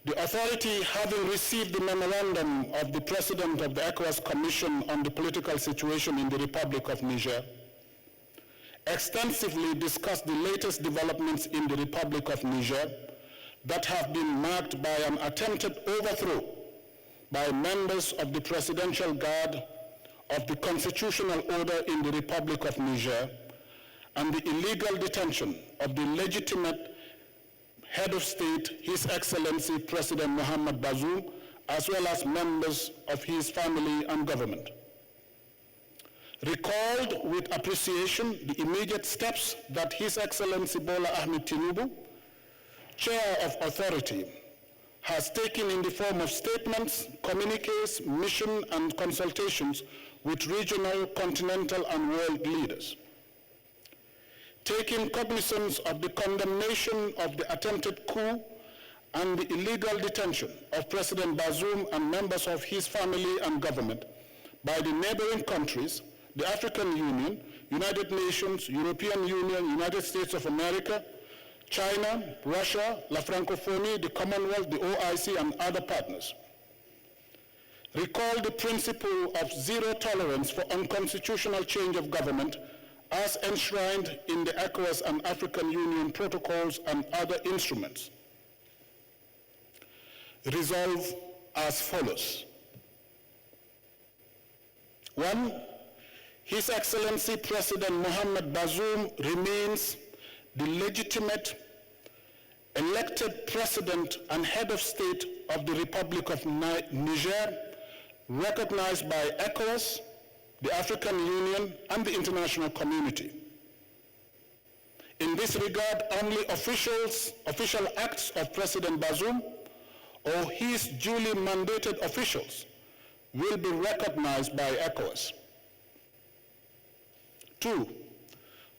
The authority, having received the memorandum of the President of the ECOWAS Commission on the political situation in the Republic of Niger, extensively discussed the latest developments in the Republic of Niger that have been marked by an attempted overthrow by members of the Presidential Guard of the constitutional order in the Republic of Niger and the illegal detention of the legitimate head of state, His Excellency President Mohamed Bazoum, as well as members of his family and government. Recalled with appreciation the immediate steps that His Excellency Bola Ahmed Tinubu, Chair of Authority, has taken in the form of statements, communiques, mission, and consultations with regional, continental, and world leaders. Taking cognizance of the condemnation of the attempted coup and the illegal detention of President Bazoum and members of his family and government by the neighboring countries, the African Union, United Nations, European Union, United States of America, China, Russia, La Francophonie, the Commonwealth, the OIC, and other partners. Recall the principle of zero tolerance for unconstitutional change of government as enshrined in the ECOWAS and African Union protocols and other instruments. Resolve as follows. 1. His Excellency President Mohamed Bazoum remains the legitimate, elected President and Head of State of the Republic of Niger, recognized by ECOWAS, the African Union, and the international community. In this regard, only official acts of President Bazoum or his duly mandated officials will be recognized by ECOWAS. 2.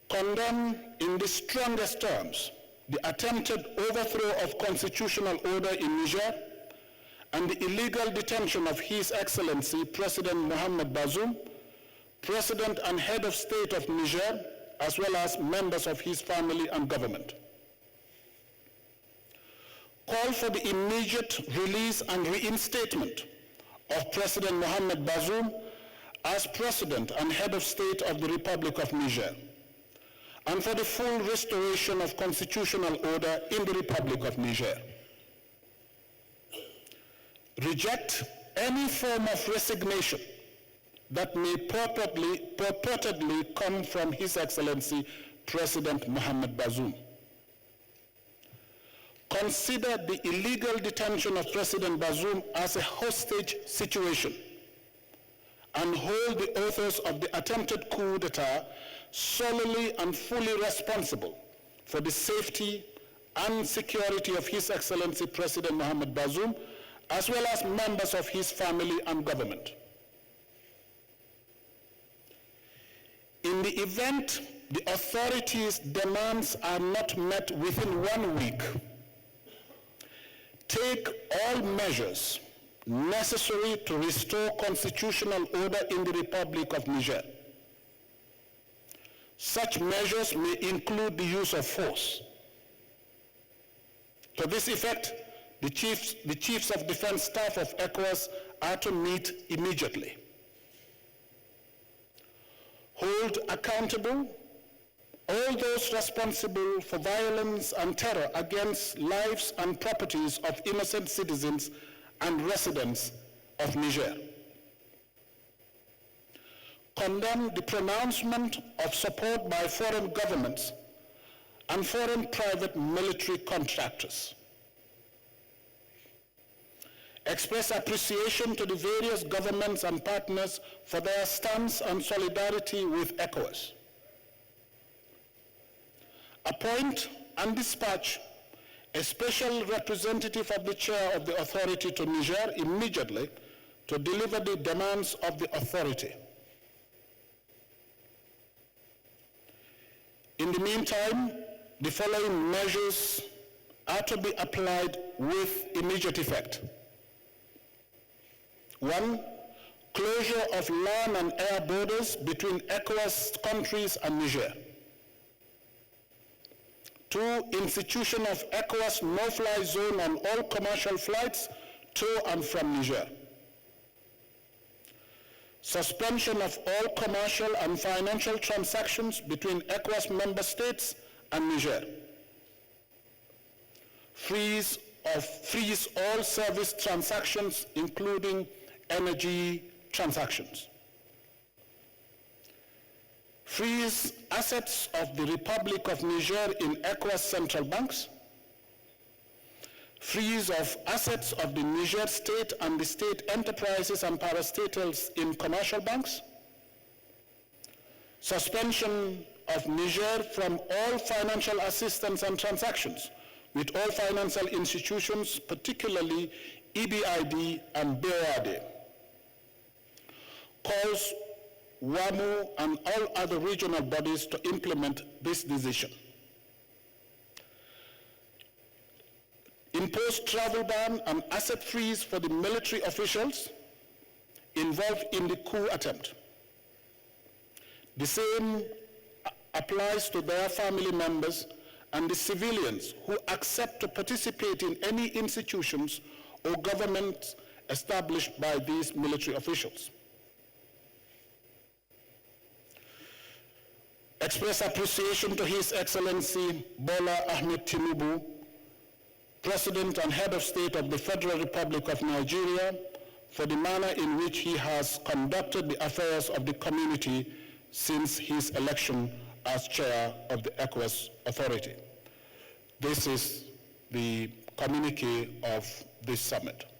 Condemn in the strongest terms the attempted overthrow of constitutional order in Niger and the illegal detention of His Excellency President Mohamed Bazoum, President and Head of State of Niger, as well as members of his family and government. Call for the immediate release and reinstatement of President Mohamed Bazoum as President and Head of State of the Republic of Niger, and for the full restoration of constitutional order in the Republic of Niger. Reject any form of resignation that may purportedly come from His Excellency President Mohamed Bazoum. Consider the illegal detention of President Bazoum as a hostage situation and hold the authors of the attempted coup d'etat solely and fully responsible for the safety and security of His Excellency President Mohamed Bazoum, as well as members of his family and government. In the event the authorities' demands are not met within 1 week, take all measures necessary to restore constitutional order in the Republic of Niger. Such measures may include the use of force. To this effect, the chiefs of defense staff of ECOWAS are to meet immediately. Hold accountable all those responsible for violence and terror against lives and properties of innocent citizens and residents of Niger. Condemn the pronouncement of support by foreign governments and foreign private military contractors. Express appreciation to the various governments and partners for their stance and solidarity with ECOWAS. Appoint and dispatch a special representative of the chair of the authority to Niger immediately to deliver the demands of the authority. In the meantime, the following measures are to be applied with immediate effect. 1, closure of land and air borders between ECOWAS countries and Niger. 2, institution of ECOWAS no-fly zone on all commercial flights to and from Niger. Suspension of all commercial and financial transactions between ECOWAS member states and Niger. Freeze all service transactions, including energy transactions. Freeze assets of the Republic of Niger in ECOWAS central banks. Freeze of assets of the Niger state and the state enterprises and parastatals in commercial banks. Suspension of Niger from all financial assistance and transactions with all financial institutions, particularly EBRD and BOAD. Calls WAMU and all other regional bodies to implement this decision. Impose travel ban and asset freeze for the military officials involved in the coup attempt. The same applies to their family members and the civilians who accept to participate in any institutions or governments established by these military officials. Express appreciation to His Excellency Bola Ahmed Tinubu, President and Head of State of the Federal Republic of Nigeria, for the manner in which he has conducted the affairs of the community since his election as chair of the ECOWAS Authority. This is the communique of this summit.